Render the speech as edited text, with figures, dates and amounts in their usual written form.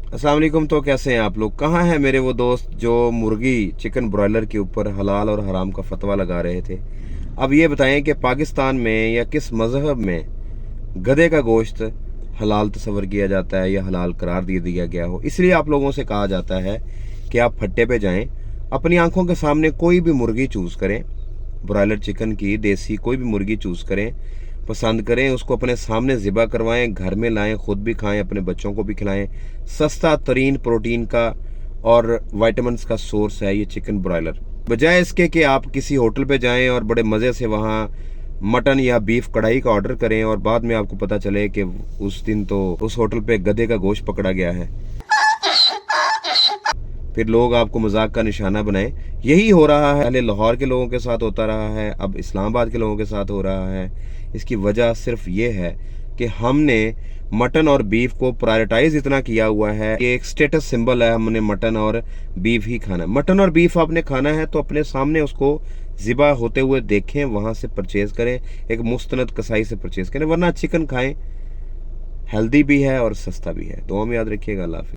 अस्सलाम वालेकुम। तो कैसे हैं आप लोग? कहाँ हैं मेरे वो दोस्त जो मुर्गी चिकन ब्रॉयलर के ऊपर हलाल और हराम का फतवा लगा रहे थे? अब ये बताएं कि पाकिस्तान में या किस मज़हब में गधे का गोश्त हलाल तस्वर किया जाता है या हलाल करार दे दिया गया हो। इसलिए आप लोगों से कहा जाता है कि आप फट्टे पे जाएं, अपनी आंखों के सामने कोई भी मुर्गी चूज़ करें, ब्रॉयलर चिकन की देसी कोई भी मुर्गी चूज़ करें, पसंद करें, उसको अपने सामने ज़िबा करवाएं, घर में लाएं, ख़ुद भी खाएं, अपने बच्चों को भी खिलाएं। सस्ता तरीन प्रोटीन का और विटामिन्स का सोर्स है ये चिकन ब्रॉयलर। बजाय इसके कि आप किसी होटल पे जाएं और बड़े मज़े से वहाँ मटन या बीफ कढ़ाई का ऑर्डर करें और बाद में आपको पता चले कि उस दिन तो उस होटल पे गधे का गोश्त पकड़ा गया है, फिर लोग आपको मजाक का निशाना बनाएं। यही हो रहा है, पहले लाहौर के लोगों के साथ होता रहा है, अब इस्लामाबाद के लोगों के साथ हो रहा है। इसकी वजह सिर्फ ये है कि हमने मटन और बीफ को प्रायोरिटाइज इतना किया हुआ है कि एक स्टेटस सिंबल है, हमने मटन और बीफ ही खाना है। मटन और बीफ आपने खाना है तो अपने सामने उसको ज़िबा होते हुए देखें, वहाँ से परचेज़ करें, एक मुस्तनद कसाई से परचेज़ करें, वरना चिकन खाएं। हेल्दी भी है और सस्ता भी है। दुआ में याद रखिएगा। अल्लाह हाफ़िज़।